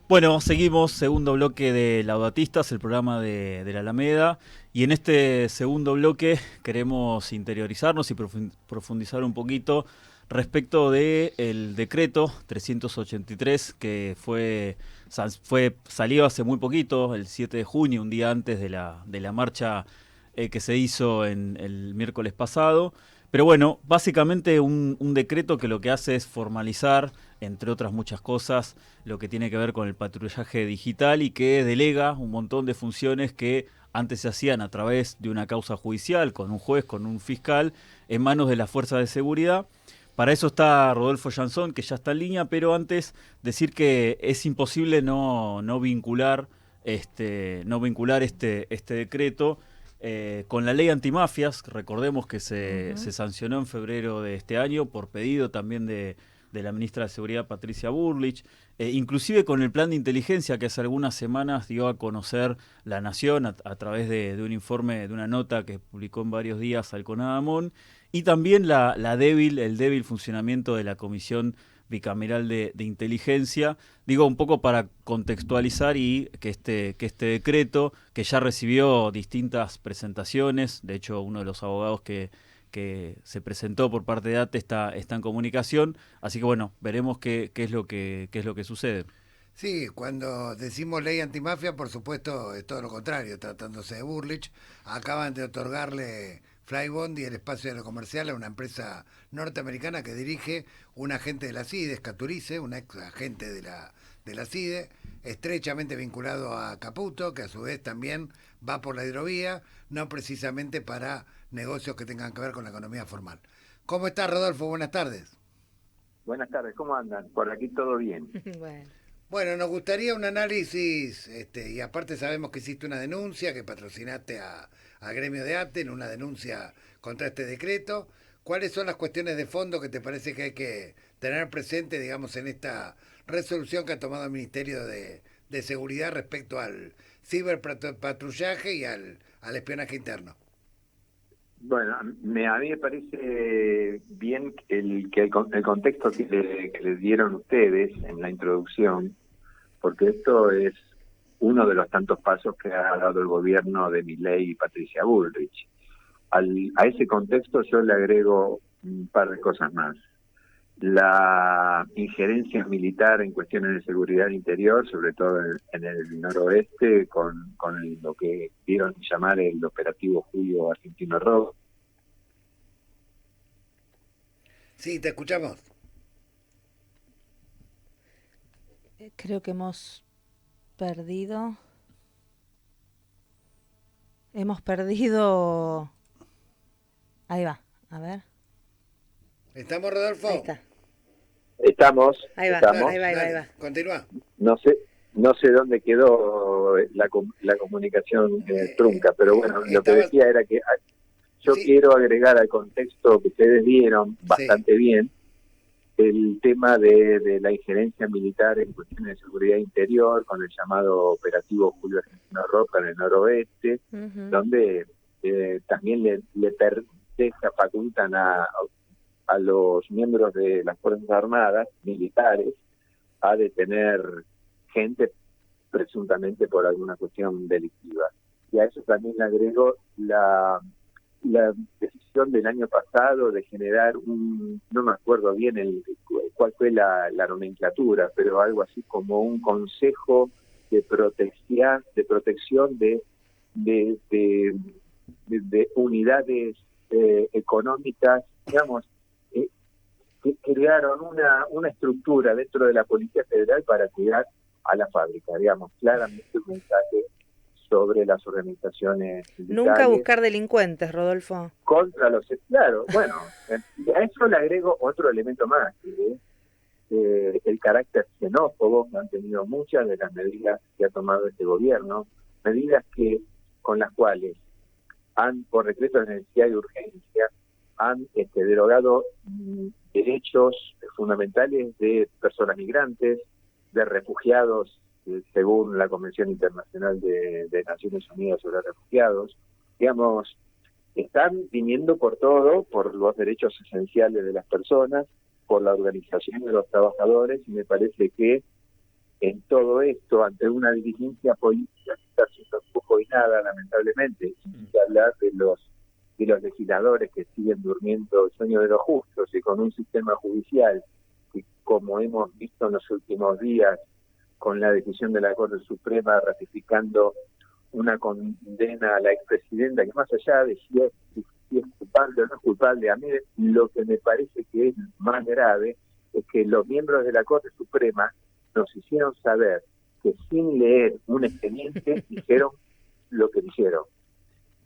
Bueno, seguimos, segundo bloque de Laudatistas, el programa de la Alameda, y en este segundo bloque queremos interiorizarnos y profundizar un poquito respecto del decreto 383 que salió hace muy poquito, el 7 de junio, un día antes de la marcha que se hizo en el miércoles pasado. Pero bueno, básicamente un decreto que lo que hace es formalizar, entre otras muchas cosas, lo que tiene que ver con el patrullaje digital y que delega un montón de funciones que antes se hacían a través de una causa judicial, con un juez, con un fiscal, en manos de las fuerzas de seguridad. Para eso está Rodolfo Jansson, que ya está en línea, pero antes decir que es imposible no vincular este decreto con la ley antimafias. Recordemos que se sancionó en febrero de este año por pedido también de la ministra de Seguridad, Patricia Bullrich, inclusive con el plan de inteligencia que hace algunas semanas dio a conocer La Nación a través de un informe, de una nota que publicó en varios días Alconada Amón, y también el débil funcionamiento de la Comisión Bicameral de Inteligencia. Digo, un poco para contextualizar y que este decreto, que ya recibió distintas presentaciones, de hecho uno de los abogados que se presentó por parte de ATE está en comunicación, así que bueno, veremos qué es lo que sucede. Sí, cuando decimos ley antimafia, por supuesto, es todo lo contrario, tratándose de Burlich. Acaban de otorgarle Flybondi el espacio de lo comercial a una empresa norteamericana que dirige un agente de la CIDE, Escaturice, un ex agente de la CIDE, estrechamente vinculado a Caputo, que a su vez también va por la hidrovía, no precisamente para negocios que tengan que ver con la economía formal. ¿Cómo está, Rodolfo? Buenas tardes. Buenas tardes, ¿cómo andan? Por aquí todo bien. Bueno, Bueno, nos gustaría un análisis, y aparte sabemos que hiciste una denuncia, que patrocinaste a Gremio de ATE en una denuncia contra este decreto. ¿Cuáles son las cuestiones de fondo que te parece que hay que tener presente, digamos, en esta resolución que ha tomado el Ministerio de Seguridad respecto al ciberpatrullaje y al espionaje interno? Bueno, a mí me parece bien el contexto que les dieron ustedes en la introducción, porque esto es uno de los tantos pasos que ha dado el gobierno de Milei y Patricia Bullrich. A ese contexto yo le agrego un par de cosas más. La injerencia militar en cuestiones de seguridad interior, sobre todo en el noroeste, con lo que dieron llamar el operativo Julio Argentino Rojo. Sí, te escuchamos. creo que perdido, hemos perdido, ahí va, a ver, ¿Estamos, ahí Rodolfo? está, Estamos, ahí va, Dale, ahí va, ahí va, ahí dale, va. continúa. no sé dónde quedó la comunicación trunca, pero bueno, lo que Estabas, decía era que yo sí, quiero agregar al contexto que ustedes dieron sí. bastante bien el tema de la injerencia militar en cuestiones de seguridad interior, con el llamado operativo Julio Argentino Roca en el noroeste, Ujú. donde también facultan a los miembros de las Fuerzas Armadas, militares, a detener gente presuntamente por alguna cuestión delictiva. Y a eso también le agrego la decisión del año pasado de generar no me acuerdo bien cuál fue la nomenclatura, pero algo así como un consejo de protección de unidades económicas, digamos, que crearon una estructura dentro de la Policía Federal para cuidar a la fábrica, digamos, claramente un mensaje sobre las organizaciones Nunca sindicales buscar delincuentes, Rodolfo. contra los... Claro, bueno, a eso le agrego otro elemento más, que es el carácter xenófobo que han tenido muchas de las medidas que ha tomado este gobierno, medidas con las cuales por decreto de necesidad y urgencia, han derogado derechos fundamentales de personas migrantes, de refugiados, según la Convención Internacional de Naciones Unidas sobre Refugiados. Digamos, están viniendo por todo, por los derechos esenciales de las personas, por la organización de los trabajadores, y me parece que en todo esto ante una dirigencia política que está haciendo poco y nada, lamentablemente, y hablar de los legisladores que siguen durmiendo el sueño de los justos, y con un sistema judicial que, como hemos visto en los últimos días, con la decisión de la Corte Suprema ratificando una condena a la expresidenta, que más allá de si es culpable o no es culpable, a mí lo que me parece que es más grave es que los miembros de la Corte Suprema nos hicieron saber que sin leer un expediente dijeron lo que dijeron.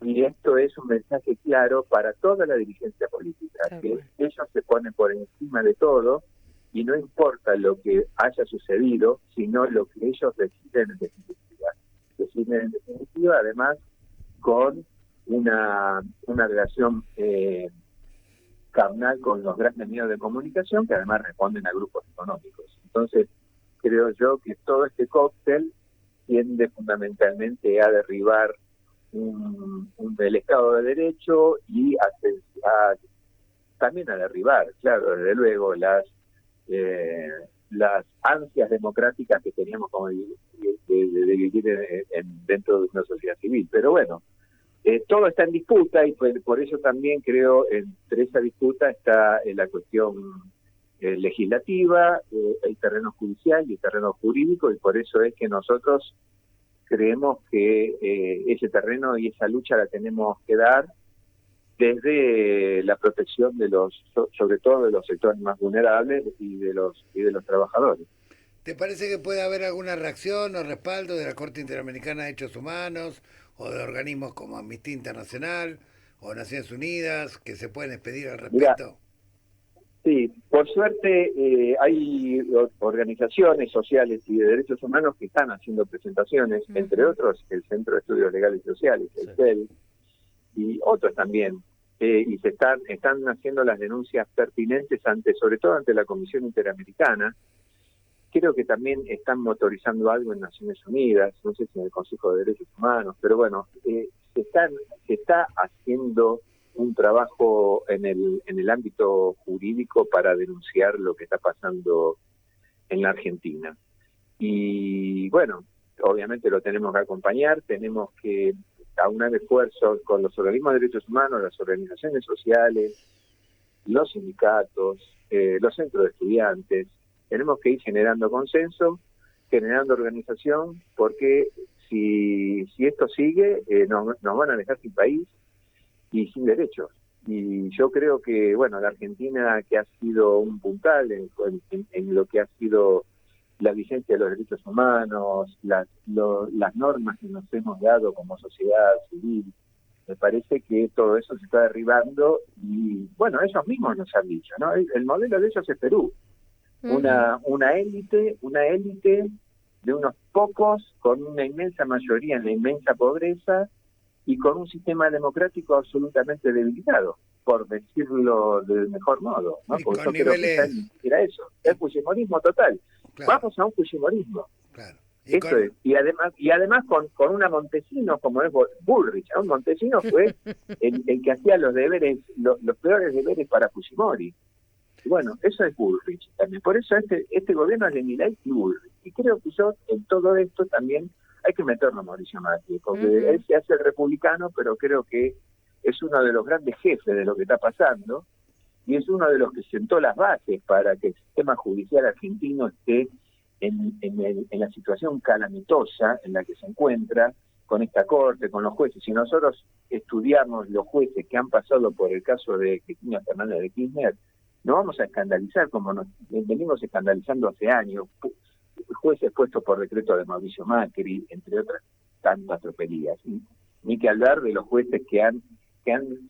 Y esto es un mensaje claro para toda la dirigencia política, que ellos se ponen por encima de todo y no importa lo que haya sucedido, sino lo que ellos deciden en definitiva. Deciden en definitiva, además, con una relación carnal con los grandes medios de comunicación, que además responden a grupos económicos. Entonces, creo yo que todo este cóctel tiende fundamentalmente a derribar el Estado de Derecho y también a derribar, claro, desde luego, las ansias democráticas que teníamos como de vivir dentro de una sociedad civil. Pero bueno, todo está en disputa y por eso también creo entre esa disputa está la cuestión legislativa, el terreno judicial y el terreno jurídico, y por eso es que nosotros creemos que ese terreno y esa lucha la tenemos que dar desde la protección de sobre todo de los sectores más vulnerables y de los trabajadores. ¿Te parece que puede haber alguna reacción o respaldo de la Corte Interamericana de Derechos Humanos o de organismos como Amnistía Internacional o Naciones Unidas que se pueden expedir al respecto? Sí, por suerte hay organizaciones sociales y de derechos humanos que están haciendo presentaciones, entre otros el Centro de Estudios Legales y Sociales, el CEL, y otros también, y están haciendo las denuncias pertinentes sobre todo ante la Comisión Interamericana. Creo que también están motorizando algo en Naciones Unidas, no sé si en el Consejo de Derechos Humanos, pero bueno, se está haciendo un trabajo en el ámbito jurídico para denunciar lo que está pasando en la Argentina. Y bueno, obviamente lo tenemos que acompañar, tenemos que aunar esfuerzos con los organismos de derechos humanos, las organizaciones sociales, los sindicatos, los centros de estudiantes. Tenemos que ir generando consenso, generando organización, porque si esto sigue, nos van a dejar sin país y sin derechos. Y yo creo que, bueno, la Argentina, que ha sido un puntal en lo que ha sido la vigencia de los derechos humanos, las normas que nos hemos dado como sociedad civil, me parece que todo eso se está derribando y, bueno, ellos mismos nos han dicho, ¿no? El modelo de ellos es Perú. Una élite de unos pocos con una inmensa mayoría en la inmensa pobreza y con un sistema democrático absolutamente debilitado, por decirlo del mejor modo, ¿no? Porque yo creo que era eso, el fujimorismo total. Claro. Vamos a un fujimorismo. Claro. Y además con una Montesinos como es Bullrich. Un Montesinos fue el que hacía los deberes, los peores deberes para Fujimori. Y bueno, eso es Bullrich también. Por eso este gobierno es de Milei y Bullrich. Y creo que en todo esto también hay que meterlo a Mauricio Macri, porque él se hace el republicano, pero creo que es uno de los grandes jefes de lo que está pasando, y es uno de los que sentó las bases para que el sistema judicial argentino esté en la situación calamitosa en la que se encuentra, con esta corte, con los jueces. Si nosotros estudiamos los jueces que han pasado por el caso de Cristina Fernández de Kirchner, nos vamos a escandalizar como nos venimos escandalizando hace años. Jueces puestos por decreto de Mauricio Macri, entre otras tantas tropelías. Ni que hablar de los jueces que han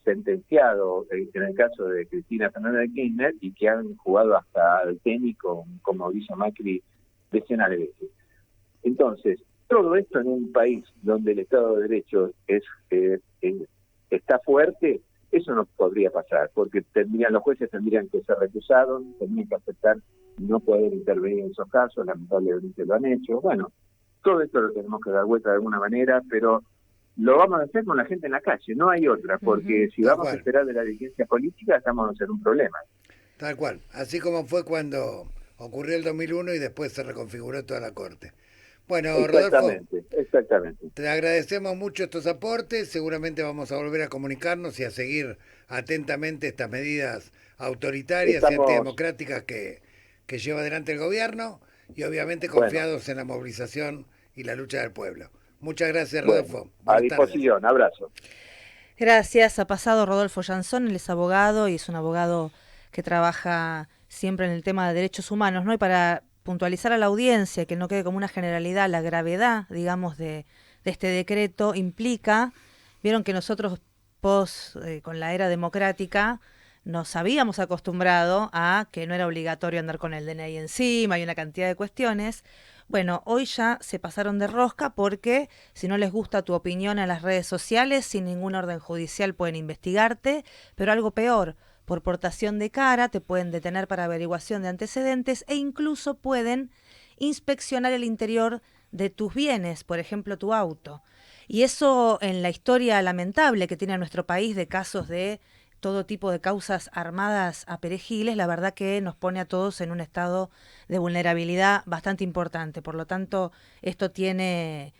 sentenciado, en el caso de Cristina Fernández de Kirchner, y que han jugado hasta el tenis con Mauricio Macri decenas de veces. Entonces, todo esto en un país donde el Estado de Derecho está fuerte, eso no podría pasar, porque los jueces tendrían que ser recusados, tendrían que aceptar no poder intervenir en esos casos, lamentablemente lo han hecho. Bueno, todo esto lo tenemos que dar vuelta de alguna manera, pero lo vamos a hacer con la gente en la calle, no hay otra, porque si vamos a esperar de la dirigencia política, estamos a hacer un problema. Tal cual, así como fue cuando Ocurrió el 2001 y después se reconfiguró toda la Corte. Bueno, Exactamente, Rodolfo, exactamente. te agradecemos mucho estos aportes. Seguramente vamos a volver a comunicarnos y a seguir atentamente estas medidas autoritarias y Estamos, antidemocráticas que lleva adelante el gobierno y obviamente bueno, confiados en la movilización y la lucha del pueblo. Muchas gracias, bueno, Rodolfo. a Buenas tardes. disposición, abrazo. Gracias. Ha pasado Rodolfo Jansson, él es abogado y es un abogado que trabaja siempre en el tema de derechos humanos, ¿no? Y para puntualizar a la audiencia, que no quede como una generalidad, la gravedad, digamos, de este decreto implica, vieron que nosotros con la era democrática nos habíamos acostumbrado a que no era obligatorio andar con el DNI encima y una cantidad de cuestiones. Bueno, hoy ya se pasaron de rosca porque si no les gusta tu opinión en las redes sociales, sin ningún orden judicial pueden investigarte, pero algo peor, por portación de cara te pueden detener para averiguación de antecedentes e incluso pueden inspeccionar el interior de tus bienes, por ejemplo tu auto. Y eso en la historia lamentable que tiene nuestro país de casos de todo tipo de causas armadas a perejiles, la verdad que nos pone a todos en un estado de vulnerabilidad bastante importante. Por lo tanto, esto tiene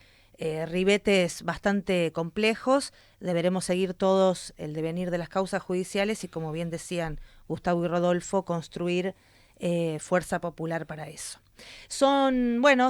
ribetes bastante complejos. Deberemos seguir todos el devenir de las causas judiciales y, como bien decían Gustavo y Rodolfo, construir fuerza popular para eso. Son, bueno,